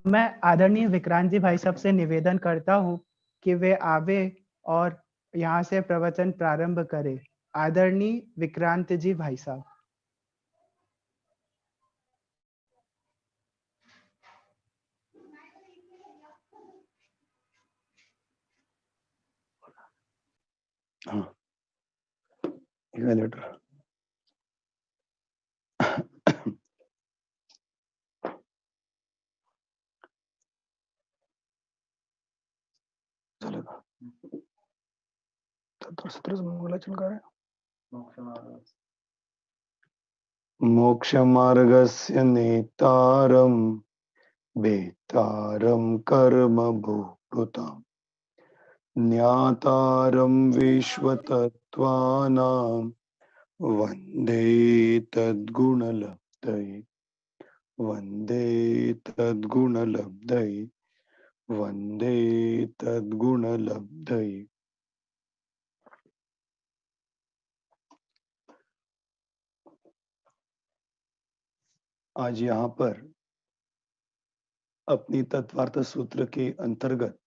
मैं आदरणीय विक्रांत जी भाई साहब से निवेदन करता हूँ कि वे आवे और यहाँ से प्रवचन प्रारंभ करें। आदरणीय विक्रांत जी भाई साहब। हाँ, लेटर चलेगा। मोक्षमार्गस्य नेतारं वेत्तारं कर्म भूभृताम् ज्ञातारं विश्वतत्त्वानां वन्दे तद्गुणलब्धये वन्दे तद्गुणलब्धये वन्दे तद्गुणलब्धये। आज यहाँ पर अपनी तत्वार्थ सूत्र के अंतर्गत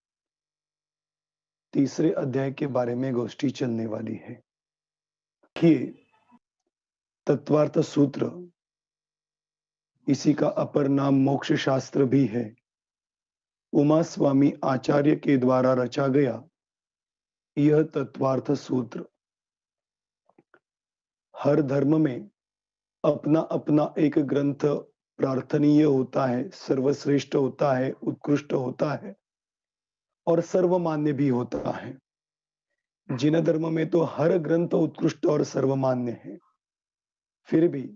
तीसरे अध्याय के बारे में गोष्ठी चलने वाली है कि तत्वार्थ सूत्र, इसी का अपर नाम मोक्ष शास्त्र भी है, उमा स्वामी आचार्य के द्वारा रचा गया यह तत्वार्थ सूत्र हर धर्म में अपना अपना एक ग्रंथ प्रार्थनीय होता है, सर्वश्रेष्ठ होता है, उत्कृष्ट होता है और सर्वमान्य भी होता है। जिन धर्म में तो हर ग्रंथ उत्कृष्ट और सर्वमान्य है, फिर भी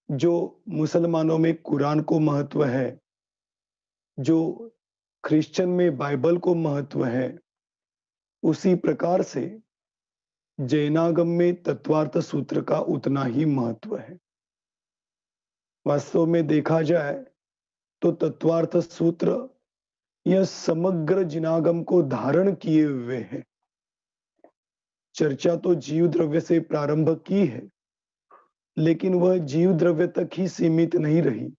जो मुसलमानों में कुरान को महत्व है, जो क्रिश्चियन में बाइबल को महत्व है, उसी प्रकार से जैनागम में तत्वार्थ सूत्र का उतना ही महत्व है। वास्तव में देखा जाए तो तत्वार्थ सूत्र यह समग्र जिनागम को धारण किए हुए है। चर्चा तो जीव द्रव्य से प्रारंभ की है, लेकिन वह जीव द्रव्य तक ही सीमित नहीं रही।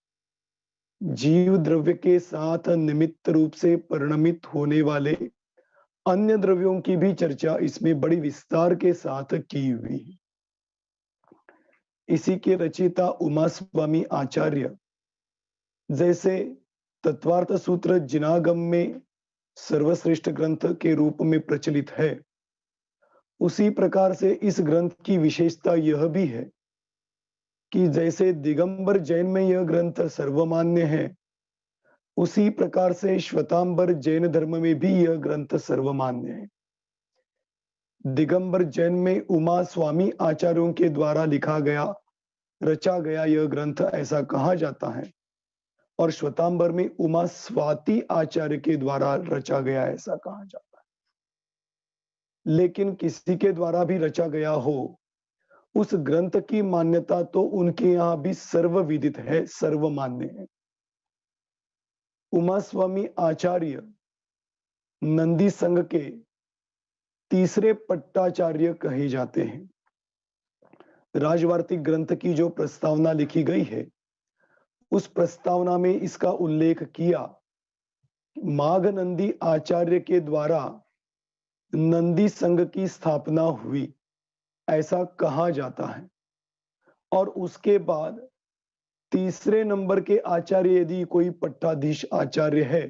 जीव द्रव्य के साथ निमित्त रूप से परिणमित होने वाले अन्य द्रव्यों की भी चर्चा इसमें बड़ी विस्तार के साथ की हुई है। इसी के रचयिता उमा स्वामी आचार्य जैसे तत्वार्थ सूत्र जिनागम में सर्वश्रेष्ठ ग्रंथ के रूप में प्रचलित है, उसी प्रकार से इस ग्रंथ की विशेषता यह भी है कि जैसे दिगंबर जैन में यह ग्रंथ सर्वमान्य है, उसी प्रकार से श्वेतांबर जैन धर्म में भी यह ग्रंथ सर्वमान्य है। दिगंबर जैन में उमा स्वामी आचार्यों के द्वारा लिखा गया, रचा गया यह ग्रंथ ऐसा कहा जाता है, और श्वेतांबर में उमा स्वाति आचार्य के द्वारा रचा गया ऐसा कहा जाता है। लेकिन किसी के द्वारा भी रचा गया हो, उस ग्रंथ की मान्यता तो उनके यहां भी सर्वविदित है, सर्वमान्य है। उमा स्वामी आचार्य नंदी संघ के तीसरे पट्टाचार्य कहे जाते हैं। राजवार्तिक ग्रंथ की जो प्रस्तावना लिखी गई है, उस प्रस्तावना में इसका उल्लेख किया, माघ नंदी आचार्य के द्वारा नंदी संघ की स्थापना हुई ऐसा कहा जाता है। और उसके बाद तीसरे नंबर के आचार्य यदि कोई पट्टाधीश आचार्य है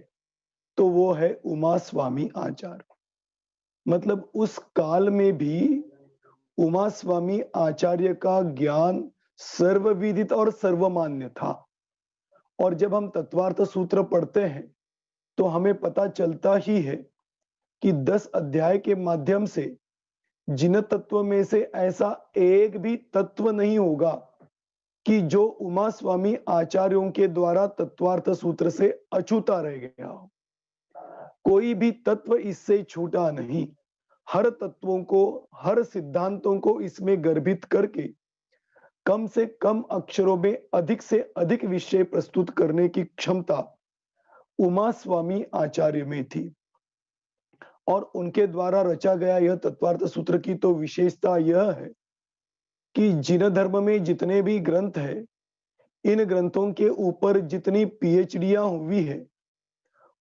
तो वो है उमा स्वामी आचार्य। मतलब उस काल में भी उमा स्वामी आचार्य का ज्ञान सर्वविदित और सर्वमान्य था। और जब हम तत्वार्थ सूत्र पढ़ते हैं तो हमें पता चलता ही है कि 10 अध्याय के माध्यम से जिन तत्व में से ऐसा एक भी तत्व नहीं होगा कि जो उमा स्वामी आचार्यों के द्वारा तत्वार्थ सूत्र से अछूता रह गया हो। कोई भी तत्व इससे छूटा नहीं। हर तत्वों को, हर सिद्धांतों को इसमें गर्भित करके कम से कम अक्षरों में अधिक से अधिक विषय प्रस्तुत करने की क्षमता उमा स्वामी आचार्य में थी। और उनके द्वारा रचा गया यह तत्वार्थ सूत्र की तो विशेषता यह है कि जिन धर्म में जितने भी ग्रंथ है, इन ग्रंथों के ऊपर जितनी पीएचडियां हुई है,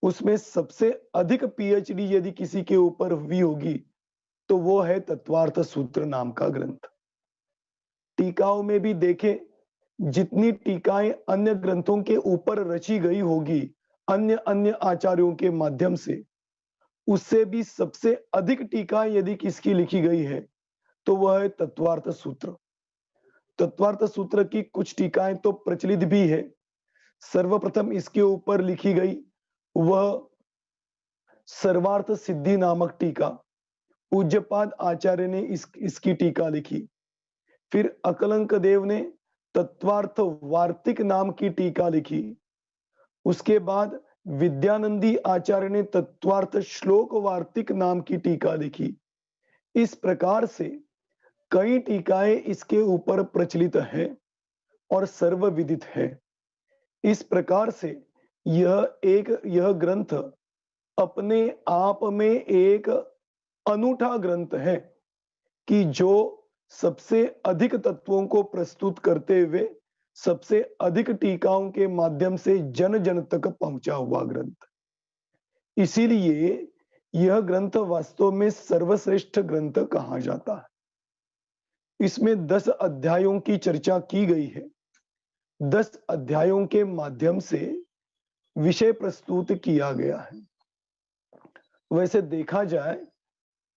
उसमें सबसे अधिक पीएचडी यदि किसी के ऊपर हुई होगी तो वो है तत्वार्थ सूत्र नाम का ग्रंथ। टीकाओं में भी देखें, जितनी टीकाएं अन्य ग्रंथों के ऊपर रची गई होगी अन्य अन्य आचार्यों के माध्यम से, उससे भी सबसे अधिक टीकाएं यदि किसकी लिखी गई है तो वह है तत्वार्थ सूत्र। तत्वार्थ सूत्र की कुछ टीकाएं तो प्रचलित भी है। सर्वप्रथम इसके ऊपर लिखी गई वह सर्वार्थ सिद्धि नामक टीका, पूज्यपाद आचार्य ने इसकी टीका लिखी। फिर अकलंक देव ने तत्वार्थ वार्तिक नाम की टीका लिखी। उसके बाद विद्यानंदी आचार्य ने तत्वार्थ श्लोक वार्तिक नाम की टीका लिखी। इस प्रकार से कई टीकाएं इसके ऊपर प्रचलित है और सर्वविदित है। इस प्रकार से यह ग्रंथ अपने आप में एक अनूठा ग्रंथ है कि जो सबसे अधिक तत्वों को प्रस्तुत करते हुए सबसे अधिक टीकाओं के माध्यम से जन जन तक पहुंचा हुआ ग्रंथ। इसीलिए यह ग्रंथ वास्तव में सर्वश्रेष्ठ ग्रंथ कहा जाता है। इसमें 10 अध्यायों की चर्चा की गई है। 10 अध्यायों के माध्यम से विषय प्रस्तुत किया गया है। वैसे देखा जाए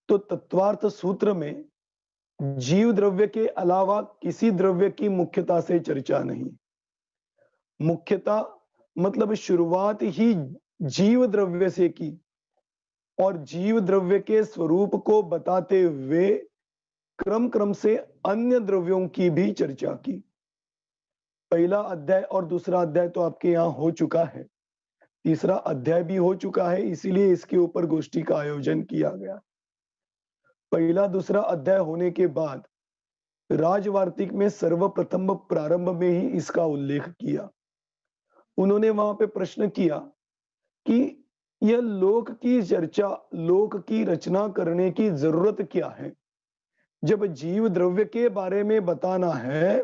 तो तत्वार्थ सूत्र में जीव द्रव्य के अलावा किसी द्रव्य की मुख्यता से चर्चा नहीं। मुख्यता मतलब शुरुआत ही जीव द्रव्य से की और जीव द्रव्य के स्वरूप को बताते हुए क्रम क्रम से अन्य द्रव्यों की भी चर्चा की। पहला अध्याय और दूसरा अध्याय तो आपके यहाँ हो चुका है, तीसरा अध्याय भी हो चुका है, इसीलिए इसके ऊपर गोष्ठी का आयोजन किया गया। पहला दूसरा अध्याय होने के बाद राजवार्तिक में सर्वप्रथम प्रारंभ में ही इसका उल्लेख किया। उन्होंने वहां पे प्रश्न किया कि यह लोक की चर्चा, लोक की रचना करने की जरूरत क्या है? जब जीव द्रव्य के बारे में बताना है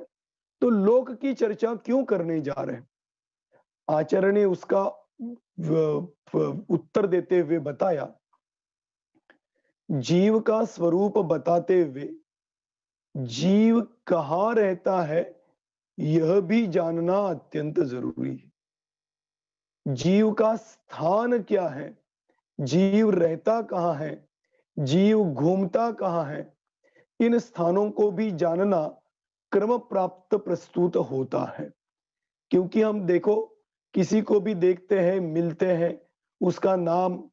तो लोक की चर्चा क्यों करने जा रहे हैं? आचार्य ने उसका उत्तर देते हुए बताया, जीव का स्वरूप बताते हुए जीव कहाँ रहता है यह भी जानना अत्यंत जरूरी है। जीव का स्थान क्या है, जीव रहता कहाँ है, जीव घूमता कहाँ है, इन स्थानों को भी जानना क्रम प्राप्त प्रस्तुत होता है। क्योंकि हम देखो किसी को भी देखते हैं, मिलते हैं, उसका नाम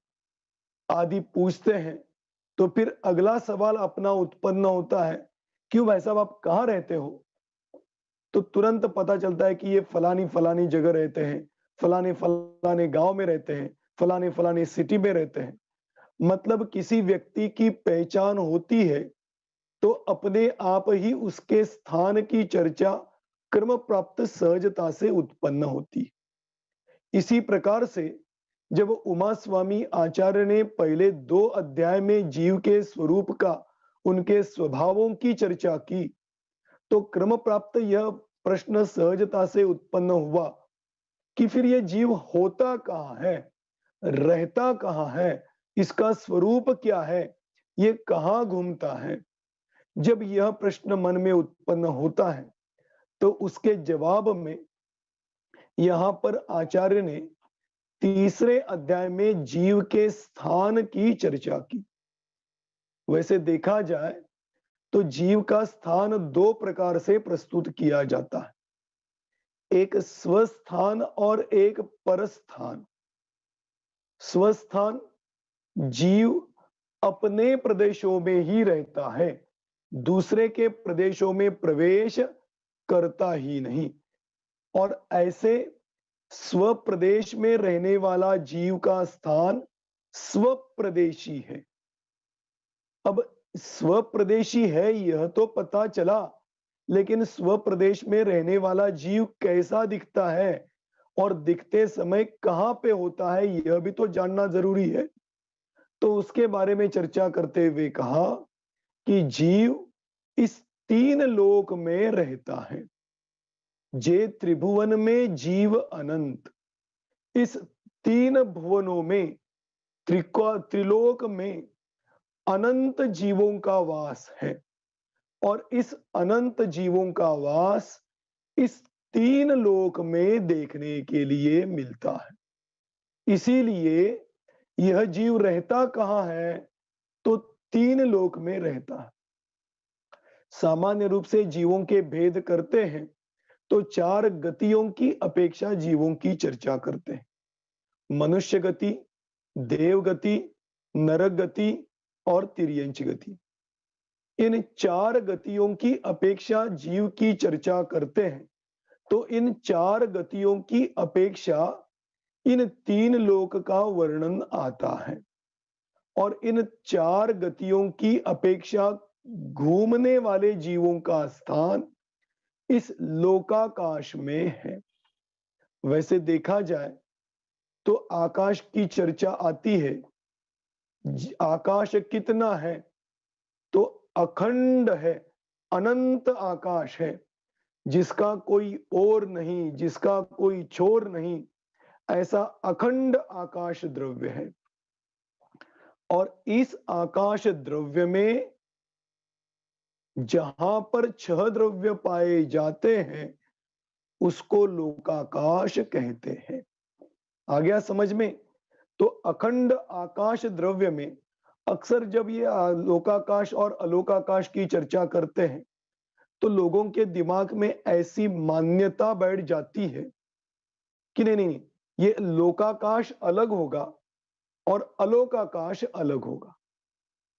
आदि पूछते हैं तो फिर अगला सवाल अपना उत्पन्न होता है, क्यों भाई साहब आप कहाँ रहते हो? तो तुरंत पता चलता है कि ये फलानी फलानी जगह रहते हैं, फलाने फलाने गांव में रहते हैं, फलाने फलाने सिटी में रहते हैं। मतलब किसी व्यक्ति की पहचान होती है तो अपने आप ही उसके स्थान की चर्चा क्रम प्राप्त सहजता से उत्पन्न होती। इसी प्रकार से जब उमा स्वामी आचार्य ने पहले 2 अध्याय में जीव के स्वरूप का, उनके स्वभावों की चर्चा की तो क्रम प्राप्त यह प्रश्न सहजता से उत्पन्न हुआ कि फिर यह जीव होता कहाँ है, रहता कहाँ है, इसका स्वरूप क्या है, ये कहाँ घूमता है। जब यह प्रश्न मन में उत्पन्न होता है तो उसके जवाब में यहां पर आचार्य ने तीसरे अध्याय में जीव के स्थान की चर्चा की। वैसे देखा जाए तो जीव का स्थान 2 प्रकार से प्रस्तुत किया जाता है, एक स्वस्थान और एक परस्थान। स्वस्थान जीव अपने प्रदेशों में ही रहता है, दूसरे के प्रदेशों में प्रवेश करता ही नहीं, और ऐसे स्वप्रदेश में रहने वाला जीव का स्थान स्वप्रदेशी है। अब स्वप्रदेशी है यह तो पता चला, लेकिन स्वप्रदेश में रहने वाला जीव कैसा दिखता है और दिखते समय कहां पे होता है यह भी तो जानना जरूरी है। तो उसके बारे में चर्चा करते हुए कहा कि जीव इस 3 लोक में रहता है। जे त्रिभुवन में जीव अनंत, इस 3 भुवनों में, त्रिलोक में अनंत जीवों का वास है और इस अनंत जीवों का वास इस 3 लोक में देखने के लिए मिलता है। इसीलिए यह जीव रहता कहाँ है? तो 3 लोक में रहता है। सामान्य रूप से जीवों के भेद करते हैं तो 4 गतियों की अपेक्षा जीवों की चर्चा करते हैं। मनुष्य गति, देव गति, नरक गति और तिर्यंच गति। इन 4 गतियों की अपेक्षा जीव की चर्चा करते हैं तो इन 4 गतियों की अपेक्षा इन 3 लोक का वर्णन आता है और इन 4 गतियों की अपेक्षा घूमने वाले जीवों का स्थान इस लोकाकाश में है। वैसे देखा जाए तो आकाश की चर्चा आती है। आकाश कितना है? तो अखंड है, अनंत आकाश है, जिसका कोई ओर नहीं, जिसका कोई छोर नहीं, ऐसा अखंड आकाश द्रव्य है। और इस आकाश द्रव्य में जहां पर 6 द्रव्य पाए जाते हैं उसको लोकाकाश कहते हैं। आ गया समझ में? तो अखंड आकाश द्रव्य में अक्सर जब ये लोकाकाश और अलोकाकाश की चर्चा करते हैं तो लोगों के दिमाग में ऐसी मान्यता बैठ जाती है कि नहीं नहीं, ये लोकाकाश अलग होगा और अलोकाकाश अलग होगा।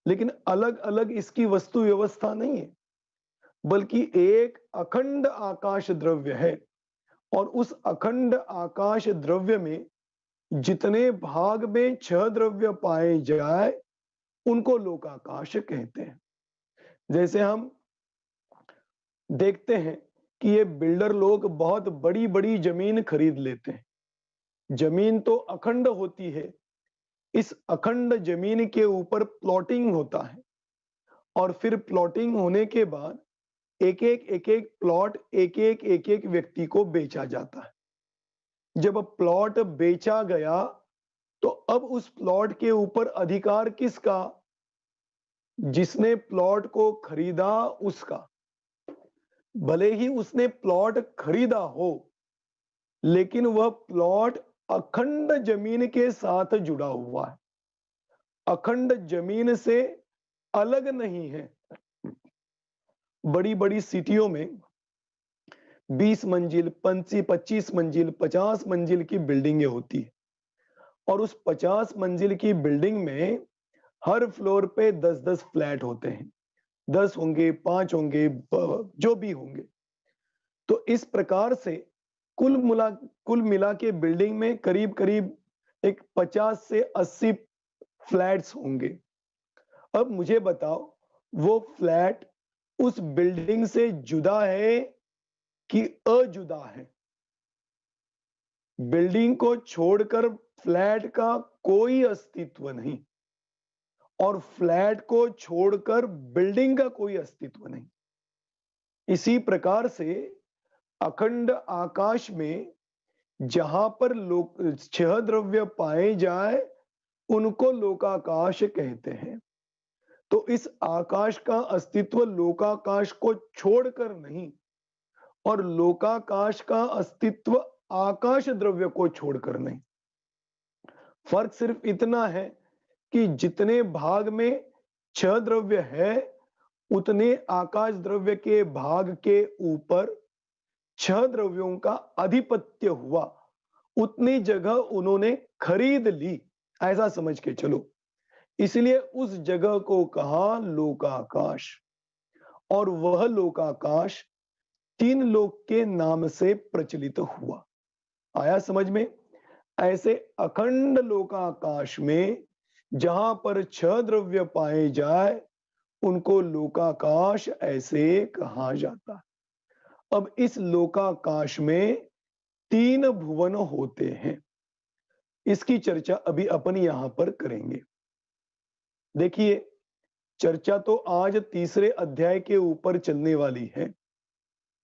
लेकिन अलग अलग इसकी वस्तु व्यवस्था नहीं है, बल्कि एक अखंड आकाश द्रव्य है और उस अखंड आकाश द्रव्य में जितने भाग में 6 द्रव्य पाए जाए उनको लोकाकाश कहते हैं। जैसे हम देखते हैं कि ये बिल्डर लोग बहुत बड़ी बड़ी जमीन खरीद लेते हैं। जमीन तो अखंड होती है, इस अखंड जमीन के ऊपर प्लॉटिंग होता है और फिर प्लॉटिंग होने के बाद एक एक प्लॉट एक एक व्यक्ति को बेचा जाता है। जब प्लॉट बेचा गया तो अब उस प्लॉट के ऊपर अधिकार किसका? जिसने प्लॉट को खरीदा उसका। भले ही उसने प्लॉट खरीदा हो लेकिन वह प्लॉट अखंड जमीन के साथ जुड़ा हुआ है, अखंड जमीन से अलग नहीं है। बड़ी बड़ी सिटियों में 20 मंजिल, 25 मंजिल, 50 मंजिल की बिल्डिंगें होती है और उस 50 मंजिल की बिल्डिंग में हर फ्लोर पे 10-10 फ्लैट होते हैं। 10 होंगे, 5 होंगे, जो भी होंगे। तो इस प्रकार से कुल मिला के बिल्डिंग में करीब करीब एक 50 से 80 फ्लैट्स होंगे। अब मुझे बताओ, वो फ्लैट उस बिल्डिंग से जुदा है कि अजुदा है? बिल्डिंग को छोड़कर फ्लैट का कोई अस्तित्व नहीं और फ्लैट को छोड़कर बिल्डिंग का कोई अस्तित्व नहीं। इसी प्रकार से अखंड आकाश में जहां पर 6 द्रव्य पाए जाए उनको लोकाकाश कहते हैं। तो इस आकाश का अस्तित्व लोकाकाश को छोड़कर नहीं और लोकाकाश का अस्तित्व आकाश द्रव्य को छोड़कर नहीं। फर्क सिर्फ इतना है कि जितने भाग में 6 द्रव्य है उतने आकाश द्रव्य के भाग के ऊपर 6 द्रव्यों का अधिपत्य हुआ, उतनी जगह उन्होंने खरीद ली, ऐसा समझ के चलो। इसलिए उस जगह को कहा लोकाकाश और वह लोकाकाश 3 लोक के नाम से प्रचलित हुआ। आया समझ में? ऐसे अखंड लोकाकाश में जहां पर 6 द्रव्य पाए जाए उनको लोकाकाश ऐसे कहा जाता है। अब इस लोकाकाश में 3 भुवन होते हैं, इसकी चर्चा अभी अपन यहां पर करेंगे। देखिए, चर्चा तो आज तीसरे अध्याय के ऊपर चलने वाली है,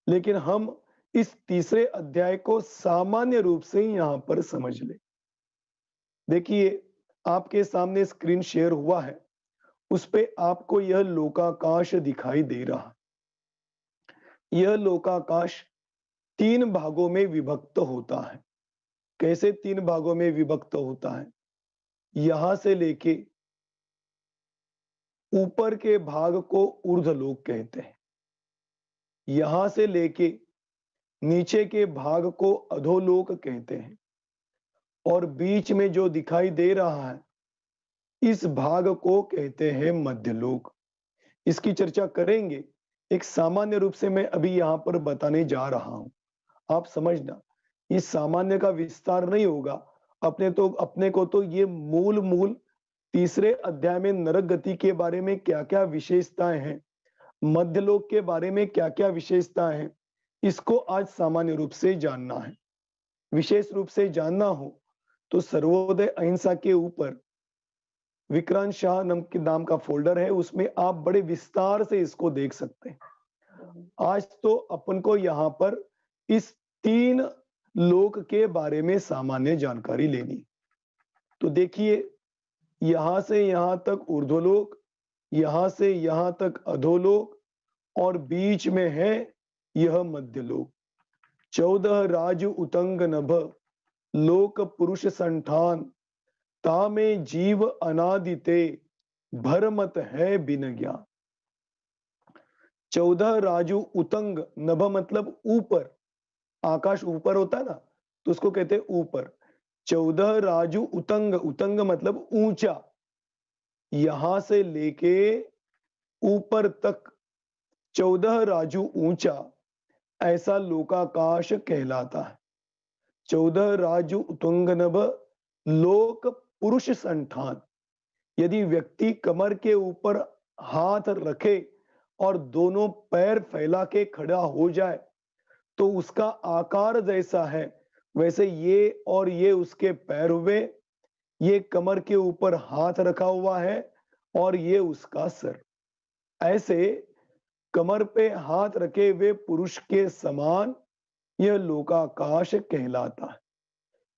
लेकिन हम इस तीसरे अध्याय को सामान्य रूप से यहां पर समझ ले। देखिए, आपके सामने स्क्रीन शेयर हुआ है, उस पे आपको यह लोकाकाश दिखाई दे रहा। यह लोकाकाश 3 भागों में विभक्त होता है। कैसे 3 भागों में विभक्त होता है? यहां से लेके ऊपर के भाग को ऊर्ध्वलोक कहते हैं। यहां से लेके नीचे के भाग को अधोलोक कहते हैं, और बीच में जो दिखाई दे रहा है, इस भाग को कहते हैं मध्यलोक। इसकी चर्चा करेंगे। एक सामान्य रूप से मैं अभी यहां पर बताने जा रहा हूं, आप समझना। इस सामान्य का विस्तार नहीं होगा। अपने को तो ये मूल तीसरे अध्याय में नरक गति के बारे में क्या-क्या विशेषताएं हैं, मध्यलोक के बारे में क्या-क्या विशेषताएं हैं, इसको आज सामान्य रूप से जानना है। विशेष रूप से जानना हो तो सर्वोदय अहिंसा के ऊपर विक्रांत शाह नाम का फोल्डर है, उसमें आप बड़े विस्तार से इसको देख सकते हैं। आज तो अपन को यहाँ पर इस 3 लोक के बारे में सामान्य जानकारी लेनी। तो देखिए, यहां से यहां तक ऊर्ध्वलोक, यहां से यहां तक अधोलोक, और बीच में है यह मध्यलोक। 14 राजु उतंग नभ, लोक पुरुष संठान, तामे जीव अनादिते, भरमत है बिन ज्ञान। 14 राजु उतंग, नभ मतलब ऊपर, आकाश ऊपर होता है ना, तो उसको कहते हैं ऊपर। 14 राजु उतंग, उतंग मतलब ऊंचा, यहां से लेके ऊपर तक 14 राजु ऊंचा, ऐसा लोकाकाश कहलाता है। 14 राजु उतुंग नभ, लोक पुरुष संठान। यदि व्यक्ति कमर के ऊपर हाथ रखे और दोनों पैर फैला के खड़ा हो जाए, तो उसका आकार जैसा है वैसे ये और ये उसके पैर हुए, ये कमर के ऊपर हाथ रखा हुआ है और ये उसका सर। ऐसे कमर पे हाथ रखे हुए पुरुष के समान यह लोकाकाश कहलाता है।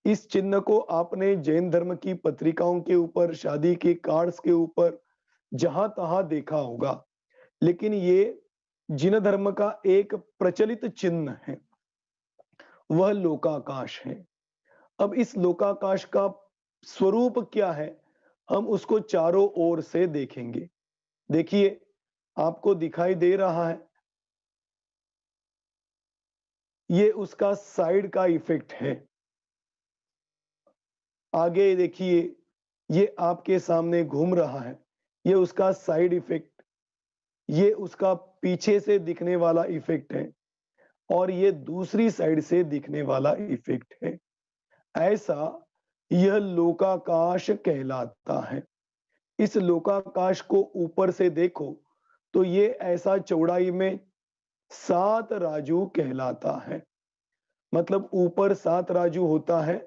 इस चिन्ह को आपने जैन धर्म की पत्रिकाओं के ऊपर, शादी के कार्ड्स के ऊपर जहां तहां देखा होगा, लेकिन ये जिन धर्म का एक प्रचलित चिन्ह है, वह लोकाकाश है। अब इस लोकाकाश का स्वरूप क्या है, हम उसको चारों ओर से देखेंगे। देखिए, आपको दिखाई दे रहा है, ये उसका साइड का इफेक्ट है। आगे देखिए, ये आपके सामने घूम रहा है, ये उसका साइड इफेक्ट, ये उसका पीछे से दिखने वाला इफेक्ट है, और ये दूसरी साइड से दिखने वाला इफेक्ट है। ऐसा यह लोकाकाश कहलाता है। इस लोकाकाश को ऊपर से देखो तो ये ऐसा चौड़ाई में 7 राजू कहलाता है। मतलब ऊपर 7 राजू होता है।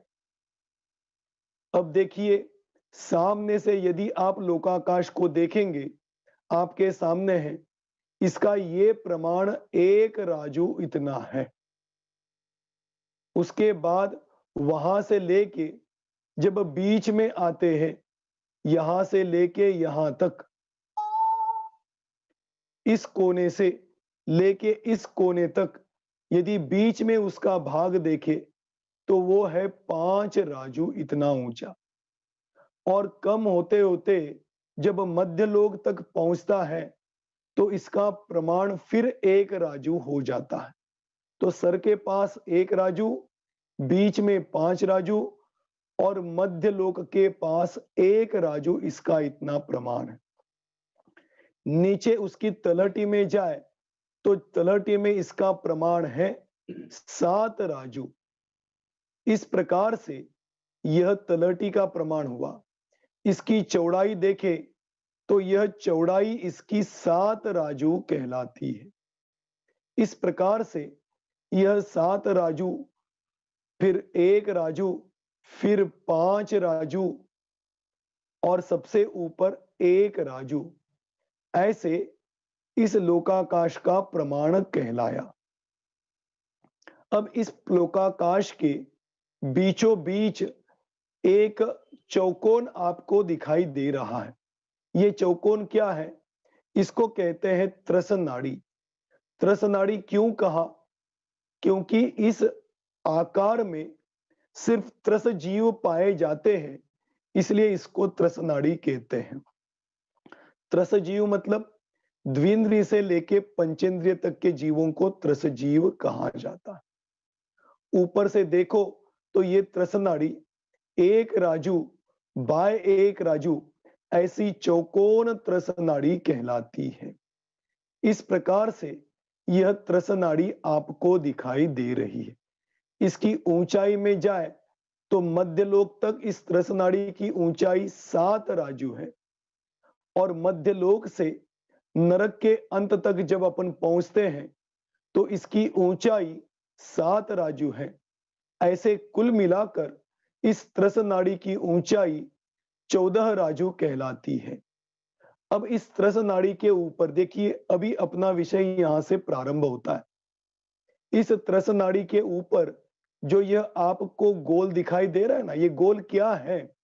अब देखिए, सामने से यदि आप लोकाकाश को देखेंगे, आपके सामने है, इसका ये प्रमाण 1 राजू इतना है। उसके बाद वहां से लेके जब बीच में आते हैं, यहां से लेके यहां तक, इस कोने से लेके इस कोने तक, यदि बीच में उसका भाग देखे तो वो है 5 राजू इतना ऊंचा। और कम होते होते जब मध्य लोक तक पहुंचता है तो इसका प्रमाण फिर 1 राजू हो जाता है। तो सर के पास 1 राजू, बीच में 5 राजू और मध्य लोक के पास 1 राजू, इसका इतना प्रमाण है। नीचे उसकी तलहटी में जाए तो तलहटी में इसका प्रमाण है 7 राजू। इस प्रकार से यह तलहटी का प्रमाण हुआ। इसकी चौड़ाई देखें तो यह चौड़ाई इसकी 7 राजू कहलाती है। इस प्रकार से यह 7 राजू, फिर 1 राजू, फिर 5 राजू और सबसे ऊपर 1 राजू, ऐसे इस लोकाकाश का प्रमाण कहलाया। अब इस लोकाकाश के बीचों बीच एक चौकोन आपको दिखाई दे रहा है। ये चौकोन क्या है? इसको कहते हैं त्रस नाड़ी। त्रस नाड़ी क्यों कहा? क्योंकि इस आकार में सिर्फ त्रस जीव पाए जाते हैं, इसलिए इसको त्रस नाड़ी कहते हैं। त्रस जीव मतलब द्विंद्रिय से लेके पंचेंद्रिय तक के जीवों को त्रस जीव कहा जाता है। ऊपर से देखो तो ये त्रस नाड़ी एक राजू बाय एक राजू ऐसी चौकोन त्रस नाड़ी कहलाती है। इस प्रकार से यह त्रस नाड़ी आपको दिखाई दे रही है। इसकी ऊंचाई में जाए तो मध्यलोक तक इस त्रस नाड़ी की ऊंचाई 7 राजू है, और मध्यलोक से नरक के अंत तक जब अपन पहुंचते हैं तो इसकी ऊंचाई 7 राजू है। ऐसे कुल मिलाकर इस त्रस नाड़ी की ऊंचाई 14 राजू कहलाती है। अब इस त्रस नाड़ी के ऊपर देखिए, अभी अपना विषय यहां से प्रारंभ होता है। इस त्रस नाड़ी के ऊपर जो यह आपको गोल दिखाई दे रहा है ना, ये गोल क्या है?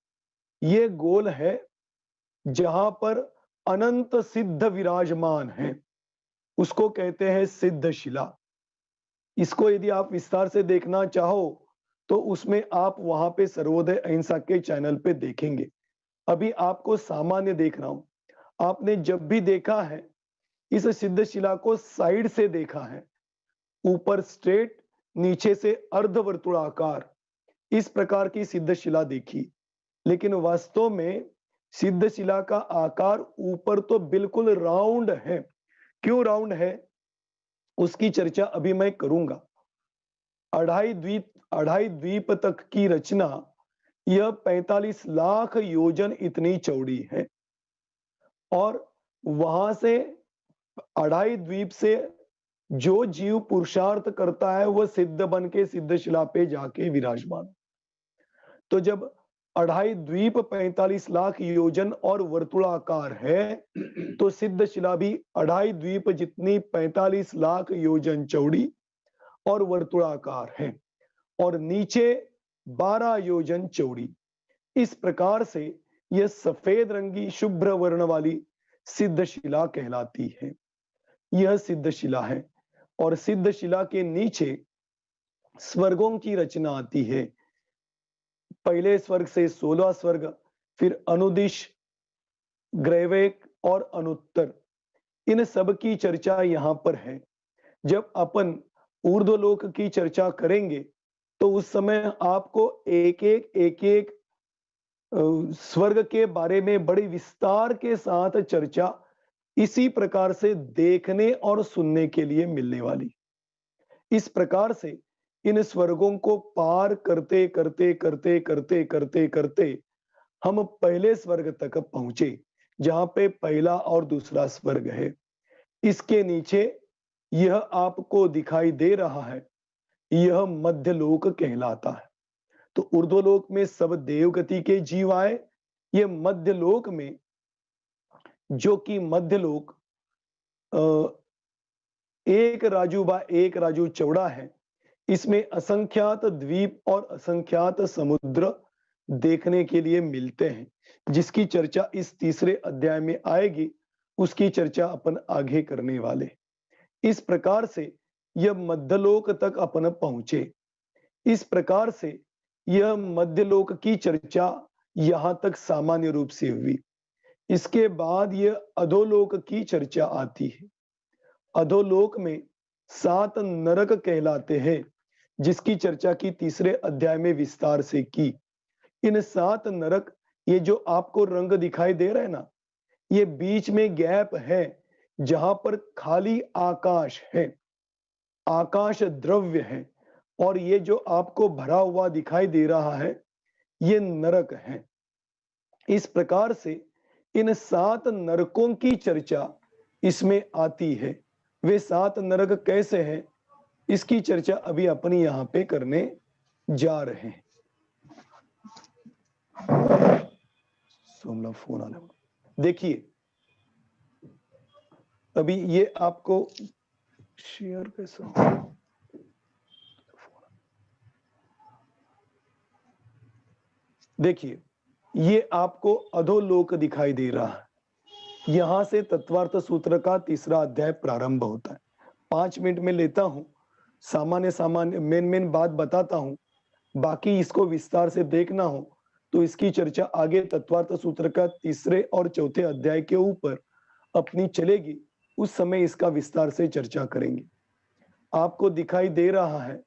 ये गोल है जहां पर अनंत सिद्ध विराजमान है, उसको कहते हैं सिद्ध शिला। इसको यदि आप विस्तार से देखना चाहो तो उसमें आप वहां पे सर्वोदय अहिंसा के चैनल पे देखेंगे। अभी आपको सामान्य देख रहा हूं। आपने जब भी देखा है इस सिद्ध शिला को साइड से देखा है, ऊपर स्ट्रेट, नीचे से अर्धवर्तुलाकार, इस प्रकार की सिद्ध शिला देखी। लेकिन वास्तव में सिद्ध शिला का आकार ऊपर तो बिल्कुल राउंड है। क्यों राउंड है उसकी चर्चा अभी मैं करूंगा। अढ़ाई द्वीप तक की रचना यह 45 लाख योजन इतनी चौड़ी है, और वहां से अढ़ाई द्वीप से जो जीव पुरुषार्थ करता है वह सिद्ध बन के सिद्ध शिला पे जाके विराजमान। तो जब अढ़ाई द्वीप 45 लाख योजन और वर्तुलाकार है, तो सिद्ध शिला भी अढ़ाई द्वीप जितनी 45 लाख योजन चौड़ी और वर्तुलाकार है, और नीचे 12 योजन चौड़ी। इस प्रकार से यह सफेद रंगी शुभ्र वर्ण वाली सिद्ध शिला कहलाती है। यह सिद्ध शिला है, और सिद्ध शिला के नीचे स्वर्गों की रचना आती है। पहले स्वर्ग से 16 स्वर्ग, फिर अनुदिश, ग्रैवेक और अनुत्तर, इन सब की चर्चा यहां पर है। जब अपन ऊर्ध्वलोक की चर्चा करेंगे तो उस समय आपको एक एक स्वर्ग के बारे में बड़े विस्तार के साथ चर्चा इसी प्रकार से देखने और सुनने के लिए मिलने वाली। इस प्रकार से इन स्वर्गों को पार करते करते करते करते करते करते हम पहले स्वर्ग तक पहुंचे, जहां पे पहला और दूसरा स्वर्ग है। इसके नीचे यह आपको दिखाई दे रहा है, यह मध्यलोक कहलाता है। तो ऊर्ध्वलोक में सब देवगति के जीव आए, ये मध्यलोक में, जो कि मध्यलोक एक राजू बा एक राजू चौड़ा है, इसमें असंख्यात द्वीप और असंख्यात समुद्र देखने के लिए मिलते हैं, जिसकी चर्चा इस तीसरे अध्याय में आएगी। उसकी चर्चा अपन आगे करने वाले। इस प्रकार से यह मध्यलोक तक अपन पहुंचे। इस प्रकार से यह मध्यलोक की चर्चा यहां तक सामान्य रूप से हुई। इसके बाद यह अधोलोक की चर्चा आती है। अधोलोक में 7 नरक कहलाते हैं, जिसकी चर्चा की तीसरे अध्याय में विस्तार से की। इन 7 नरक, ये जो आपको रंग दिखाई दे रहा है ना, ये बीच में गैप है जहां पर खाली आकाश है, आकाश द्रव्य है, और ये जो आपको भरा हुआ दिखाई दे रहा है ये नरक है। इस प्रकार से इन 7 नरकों की चर्चा इसमें आती है। वे 7 नरक कैसे हैं इसकी चर्चा अभी अपनी यहां पे करने जा रहे हैं। सोमला फोन आने वाला, देखिए अभी ये आपको शेयर कैसा देखिए, ये आपको अधोलोक दिखाई दे रहा है। यहां से तत्वार्थ सूत्र का तीसरा अध्याय प्रारंभ होता है। 5 मिनट में लेता हूं, सामान्य मेन बात बताता हूं, बाकी इसको विस्तार से देखना हो तो इसकी चर्चा आगे तत्वार्थ सूत्र का तीसरे और चौथे अध्याय के ऊपर अपनी चलेगी, उस समय इसका विस्तार से चर्चा करेंगे। आपको दिखाई दे रहा है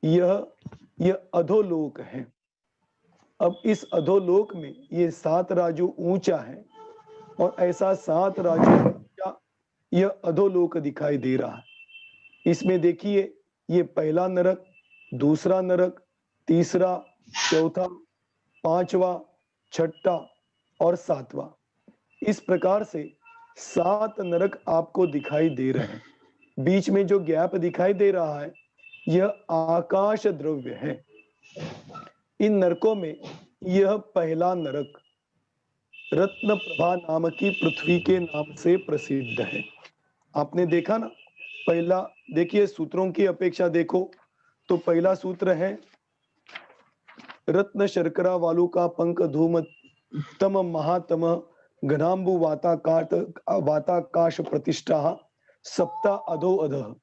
यह अधोलोक है। अब इस अधोलोक में ये 7 राजू ऊंचा है और ऐसा 7 राजू ऊंचा यह अधोलोक दिखाई दे रहा है। इसमें देखिए, ये पहला नरक, दूसरा नरक, तीसरा, चौथा, पांचवा, छठा और सातवां, इस प्रकार से 7 नरक आपको दिखाई दे रहे हैं। बीच में जो गैप दिखाई दे रहा है यह आकाश द्रव्य है। इन नरकों में यह पहला नरक रत्न प्रभा नाम की पृथ्वी के नाम से प्रसिद्ध है। आपने देखा ना, पहला देखिए, सूत्रों की अपेक्षा देखो तो पहला सूत्र है रत्न शर्करा वालू का पंक धूम तम महातम घनाम्बु वाताकाश प्रतिष्ठा सप्ता अधो अधः।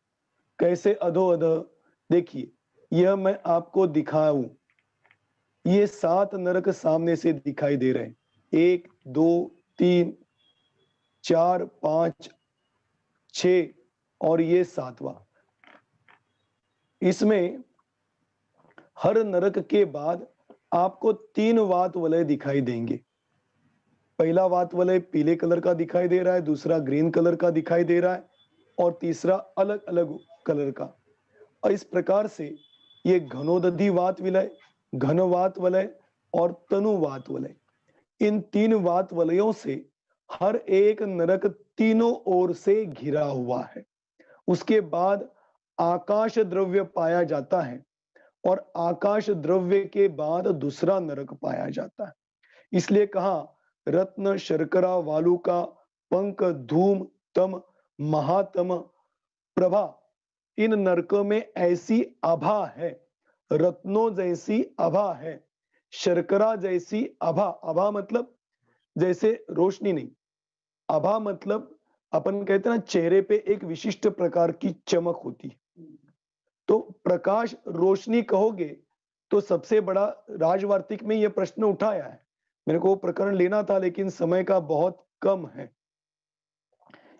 कैसे अधो अधः? देखिए, यह मैं आपको दिखाऊं, ये 7 नरक सामने से दिखाई दे रहे हैं। 1 2 3 4 5 6 और ये 7वां। इसमें हर नरक के बाद आपको 3 वात वलय दिखाई देंगे। पहला वात वलय पीले कलर का दिखाई दे रहा है, दूसरा ग्रीन कलर का दिखाई दे रहा है और तीसरा अलग अलग कलर का। और इस प्रकार से ये घनोदधि वात विलय, घनवात वलय और तनुवात वलय, इन 3 वात वलयों से हर एक नरक तीनों ओर से घिरा हुआ है। उसके बाद आकाश द्रव्य पाया जाता है और आकाश द्रव्य के बाद दूसरा नरक पाया जाता है। इसलिए कहा रत्न शर्करा वालू का पंक धूम तम महातम प्रभा। इन नरकों में ऐसी आभा है, रत्नों जैसी आभा है, शर्करा जैसी आभा। आभा मतलब जैसे रोशनी नहीं, आभा मतलब अपन कहते हैं ना, चेहरे पे एक विशिष्ट प्रकार की चमक होती है। तो प्रकाश रोशनी कहोगे तो सबसे बड़ा राजवार्तिक में यह प्रश्न उठाया है। मेरे को वो प्रकरण लेना था लेकिन समय का बहुत कम है।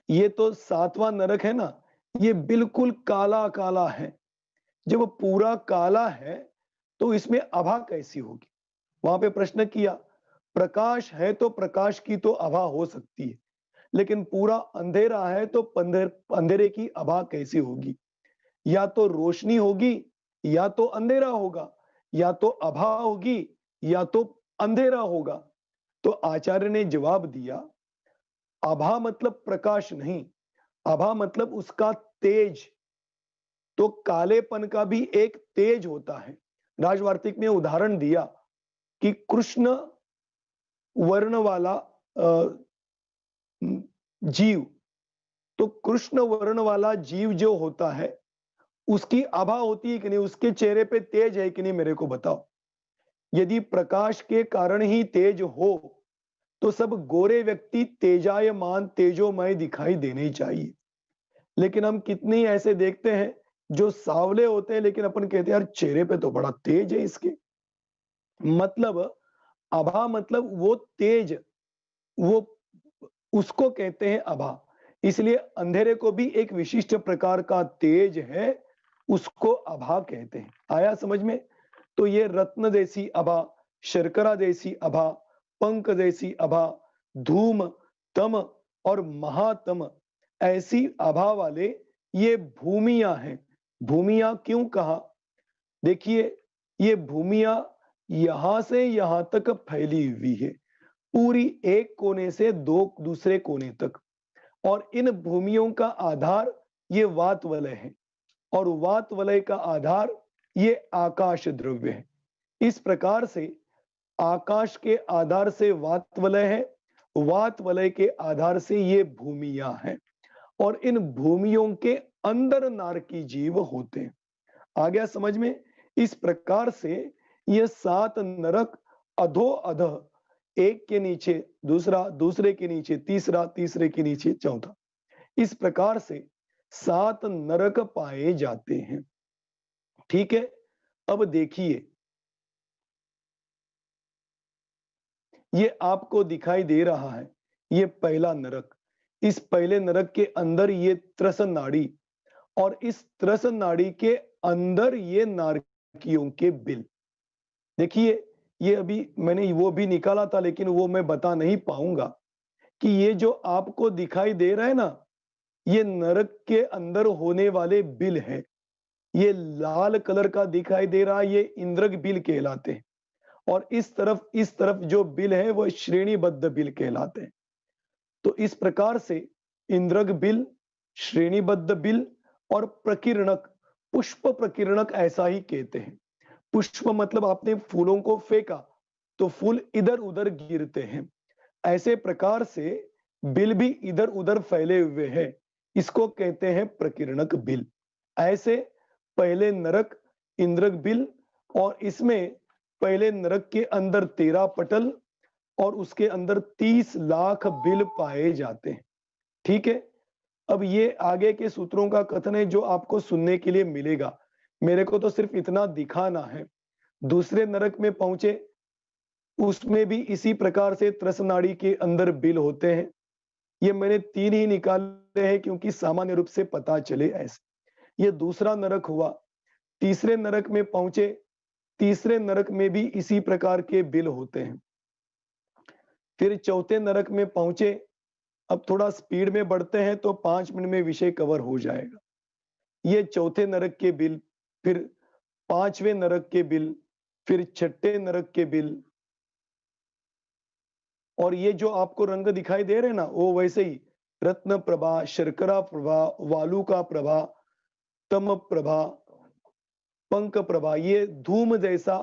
ये तो 7वां नरक है ना, ये बिल्कुल काला काला है। जब पूरा काला है तो इसमें आभा कैसी होगी? वहां पे प्रश्न किया, प्रकाश है तो प्रकाश की तो आभा हो सकती है, लेकिन पूरा अंधेरा है तो अंधेरे की आभा कैसी होगी? या तो रोशनी होगी या तो अंधेरा होगा, या तो आभा होगी या तो अंधेरा होगा। तो आचार्य ने जवाब दिया, आभा मतलब प्रकाश नहीं, आभा मतलब उसका तेज। तो कालेपन का भी एक तेज होता है। राजवार्तिक में उदाहरण दिया कि कृष्ण वर्ण वाला जीव, तो कृष्ण वर्ण वाला जीव जो होता है उसकी आभा होती है कि नहीं, उसके चेहरे पे तेज है कि नहीं, मेरे को बताओ। यदि प्रकाश के कारण ही तेज हो तो सब गोरे व्यक्ति तेजायमान तेजोमय दिखाई देने चाहिए। लेकिन हम कितने ऐसे देखते हैं जो सावले होते हैं लेकिन अपन कहते हैं यार चेहरे पे तो बड़ा तेज है इसके। मतलब आभा मतलब वो तेज, वो उसको कहते हैं आभा। इसलिए अंधेरे को भी एक विशिष्ट प्रकार का तेज है, उसको आभा कहते हैं। आया समझ में? तो ये रत्न जैसी आभा, शर्करा जैसी आभा, पंक जैसी आभा, धूम तम और महातम, ऐसी आभा वाले ये भूमियां हैं। भूमियां क्यों कहा? देखिए, ये भूमियां यहां से यहां तक फैली हुई है, पूरी एक कोने से दूसरे कोने तक। और इन भूमियों का आधार ये वात वलय है और वात वलय का आधार ये आकाश द्रव्य है। इस प्रकार से आकाश के आधार से वात वलय है, वात वलय के आधार से ये भूमियां हैं और इन भूमियों के अंदर नारकी जीव होते हैं। आ गया समझ में? इस प्रकार से ये 7 नरक अधो अधः एक के नीचे दूसरा, दूसरे के नीचे तीसरा, तीसरे के नीचे चौथा। इस प्रकार से 7 नरक पाए जाते हैं। ठीक है, अब देखिए ये आपको दिखाई दे रहा है, ये पहला नरक। इस पहले नरक के अंदर ये त्रस नाड़ी और इस त्रस नाड़ी के अंदर ये नारकियों के बिल। देखिए ये अभी मैंने वो भी निकाला था, लेकिन वो मैं बता नहीं पाऊंगा कि ये जो आपको दिखाई दे रहा है ना, ये नरक के अंदर होने वाले बिल है। ये लाल कलर का दिखाई दे रहा है, ये इंद्रक बिल कहलाते हैं। और इस तरफ जो बिल है वो श्रेणीबद्ध बिल कहलाते हैं। तो इस प्रकार से इंद्रक बिल, श्रेणीबद्ध बिल और प्रकीर्णक, पुष्प प्रकीर्णक ऐसा ही कहते हैं। पुष्प मतलब आपने फूलों को फेंका तो फूल इधर उधर गिरते हैं, ऐसे प्रकार से बिल भी इधर उधर फैले हुए हैं, इसको कहते हैं प्रकीर्णक बिल। ऐसे पहले नरक इंद्रक बिल, और इसमें पहले नरक के अंदर 13 पटल और उसके अंदर 30 लाख बिल पाए जाते हैं। ठीक है, अब ये आगे के सूत्रों का कथन है जो आपको सुनने के लिए मिलेगा। मेरे को तो सिर्फ इतना दिखाना है। दूसरे नरक में पहुंचे, उसमें भी इसी प्रकार से त्रस नाड़ी के अंदर बिल होते हैं। ये मैंने 3 ही निकाले हैं क्योंकि सामान्य रूप से पता चले ऐसे। ये दूसरा नरक हुआ। तीसरे नरक में पहुंचे, तीसरे नरक में भी इसी प्रकार के बिल होते हैं। फिर चौथे नरक में पहुंचे, अब थोड़ा स्पीड में बढ़ते हैं तो 5 मिनट में विषय कवर हो जाएगा। ये चौथे नरक के बिल, फिर पांचवें नरक के बिल, फिर छठे नरक के बिल, और ये जो आपको रंग दिखाई दे रहे हैं ना, वो वैसे ही रत्न प्रभा, शर्करा प्रभा, वालुका प्रभा, तम प्रभा, पंक प्रभा, ये धूम जैसा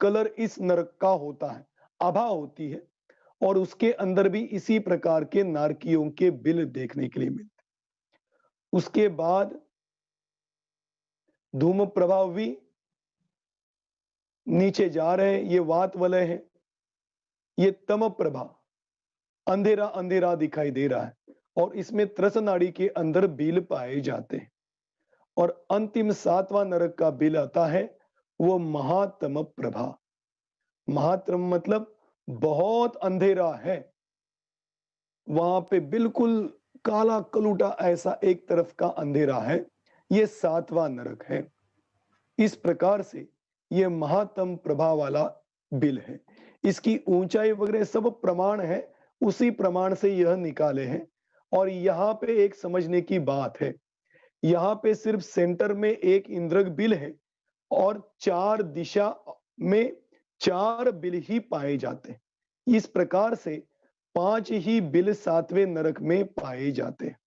कलर इस नरक का होता है, आभा होती है। और उसके अंदर भी इसी प्रकार के नारकियों के बिल देखने के लिए मिलते। उसके बाद धूम प्रभाव भी नीचे जा रहे हैं, ये वात वलय है। ये तम प्रभा, अंधेरा अंधेरा दिखाई दे रहा है, और इसमें त्रस नाड़ी के अंदर बिल पाए जाते हैं। और अंतिम 7वां नरक का बिल आता है, वो महातम प्रभा। महातम मतलब बहुत अंधेरा है, वहां पे बिल्कुल काला कलूटा ऐसा एक तरफ का अंधेरा है, ये 7वां नरक है। इस प्रकार से ये महातम प्रभा वाला बिल है। इसकी ऊंचाई वगैरह सब प्रमाण है, उसी प्रमाण से यह निकाले हैं। और यहाँ पे एक समझने की बात है, यहाँ पे सिर्फ सेंटर में एक इंद्रक बिल है और 4 दिशा में 4 बिल ही पाए जाते हैं। इस प्रकार से 5 ही बिल 7वें नरक में पाए जाते हैं।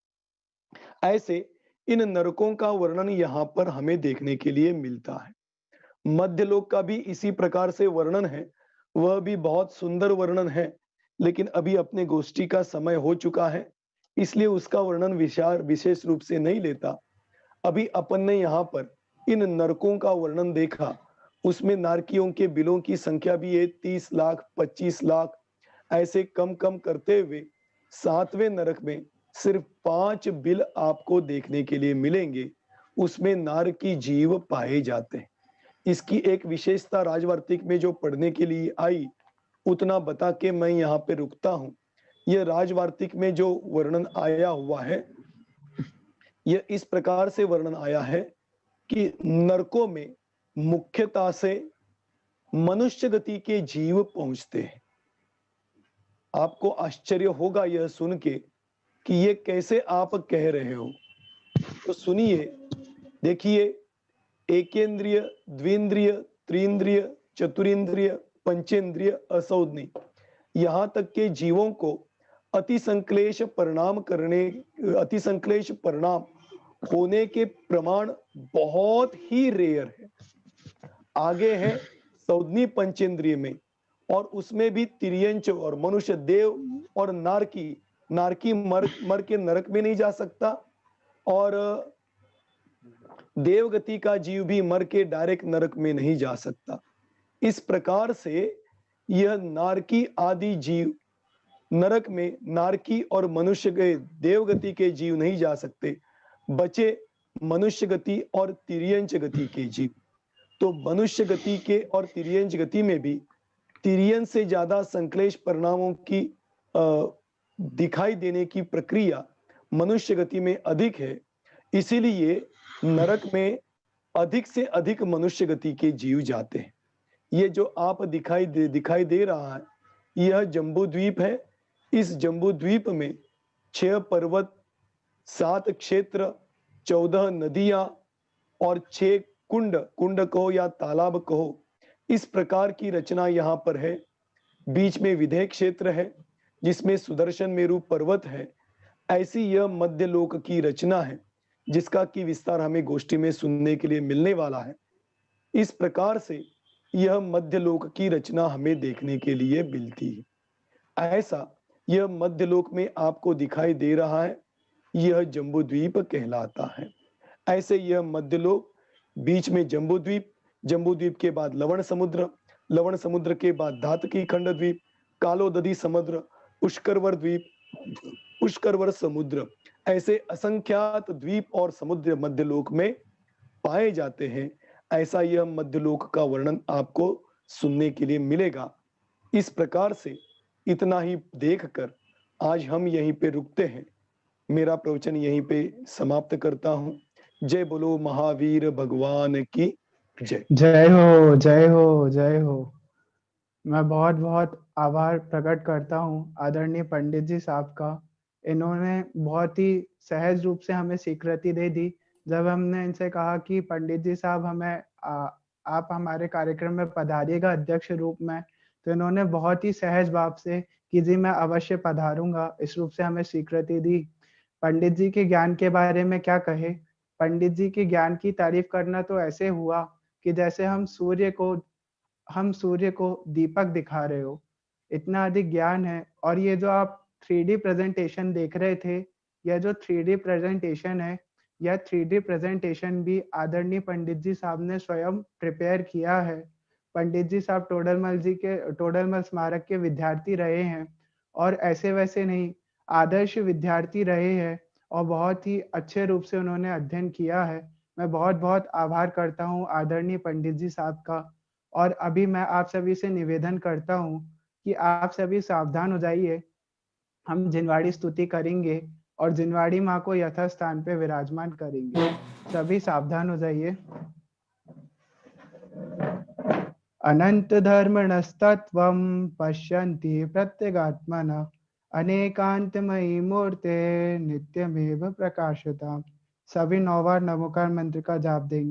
ऐसे इन नरकों का वर्णन यहाँ पर हमें देखने के लिए मिलता है। मध्यलोक का भी इसी प्रकार से वर्णन है, वह भी बहुत सुंदर वर्णन है, लेकिन अभी अपने गोष्ठी का समय हो चुका है, इसलिए उसका वर्णन विशेष रूप से नहीं लेता। अभी अपन ने यहाँ पर इन नरकों का वर्णन देखा, उसमें नारकियों के बिलों की संख्या भी है 30 लाख, 25 लाख, ऐसे कम कम करते हुए 7वें नरक में सिर्फ 5 बिल आपको देखने के लिए मिलेंगे, उसमें नारकी जीव पाए जाते हैं। इसकी एक विशेषता राजवार्तिक में जो पढ़ने के लिए आई, उतना बता के मैं यहाँ पे रुकता हूँ। यह राजवार्तिक में जो वर्णन आया हुआ है, यह इस प्रकार से वर्णन आया है कि नरकों में मुख्यता से मनुष्य गति के जीव पहुंचते हैं। आपको आश्चर्य होगा यह सुन के कि ये कैसे आप कह रहे हो, तो सुनिए। देखिए, एकेंद्रिय, द्विंद्रिय, त्रिंद्रिय, चतुरिंद्रिय, पंचेंद्रिय, असौदनी, यहां तक के जीवों को अति संक्लेश परिणाम होने के प्रमाण बहुत ही रेयर है। आगे है सौदनी पंचेंद्रिय में, और उसमें भी तिर्यंच और मनुष्य, देव और नारकी मर के नरक में नहीं जा सकता, और देवगति का जीव भी मर के डायरेक्ट नरक में नहीं जा सकता। इस प्रकार से यह नारकी आदि जीव नरक में नारकी और मनुष्य के देवगति के जीव नहीं जा सकते, बचे मनुष्य गति और तिर्यंच गति के जीव। तो मनुष्य गति के और तिर्यंच गति में भी तिर्यन से ज्यादा संक्लेश परिणामों की दिखाई देने की प्रक्रिया मनुष्य गति में अधिक है। इसीलिए नरक में अधिक से अधिक मनुष्य गति के जीव जाते हैं। ये जो आप दिखाई दे रहा है, यह जम्बू द्वीप है। इस जम्बू द्वीप में 6 पर्वत, 7 क्षेत्र, 14 नदियां और 6 कुंड कहो या तालाब कहो, इस प्रकार की रचना यहाँ पर है। बीच में विदेह क्षेत्र है जिसमें सुदर्शन मेरु पर्वत है। ऐसी यह मध्य लोक की रचना है जिसका कि विस्तार हमें गोष्ठी में सुनने के लिए मिलने वाला है। इस प्रकार से यह मध्य लोक की रचना हमें देखने के लिए मिलती है। ऐसा यह मध्य लोक में आपको दिखाई दे रहा है, यह जम्बू द्वीप कहलाता है। ऐसे यह मध्य लोक, बीच में जम्बू द्वीप, जम्बू द्वीप के बाद लवण समुद्र के बाद धातकी खंड द्वीप, कालोदधी समुद्र, पुष्करवर द्वीप, पुष्करवर समुद्र, ऐसे असंख्यात द्वीप और समुद्र मध्यलोक में पाए जाते हैं। ऐसा यह मध्यलोक का वर्णन आपको सुनने के लिए मिलेगा। इस प्रकार से इतना ही देखकर आज हम यहीं पे रुकते हैं। मेरा प्रवचन यहीं पे समाप्त करता हूं। जय बोलो महावीर भगवान की जय। जय हो, जय हो, जय हो। मैं बहुत बहुत आभार प्रकट करता हूँ आदरणीय पंडित जी साहब का। इन्होंने बहुत ही सहज रूप से हमें स्वीकृति दे दी। जब हमने इनसे कहा कि पंडित जी साहब हमें आप हमारे कार्यक्रम में पधारिएगा अध्यक्ष रूप में, तो इन्होंने बहुत ही सहज भाव से कि जी मैं अवश्य पधारूंगा, इस रूप से हमें स्वीकृति दी। पंडित जी के ज्ञान के बारे में क्या कहे। पंडित जी के ज्ञान की तारीफ करना तो ऐसे हुआ कि जैसे हम सूर्य को दीपक दिखा रहे हो, इतना अधिक ज्ञान है। और ये जो आप 3D प्रेजेंटेशन देख रहे थे, यह जो 3D प्रेजेंटेशन है, यह 3D प्रेजेंटेशन भी आदरणीय पंडित जी साहब ने स्वयं प्रिपेयर किया है। पंडित जी साहब टोडरमल स्मारक के विद्यार्थी रहे हैं और ऐसे वैसे नहीं, आदर्श विद्यार्थी रहे हैं और बहुत ही अच्छे रूप से उन्होंने अध्ययन किया है। मैं बहुत-बहुत आभार करता हूँ आदरणीय पंडित जी साहब का। और अभी मैं आप सभी से निवेदन करता हूँ कि आप सभी सावधान हो जाइए। हम जिनवाड़ी स्तुति करेंगे और जिनवाड़ी माँ को यथास्थान पे विराजमान करेंगे। सभी सावधान हो जाइए। अनंत धर्मणस्तत्वं पश्यन्ति प्रत्यगात्मनः अनेकांतमयी मूर्ते नित्यमेव प्रकाशताम्। सभी 9 बार नमोकार मंत्र का जाप देंगे।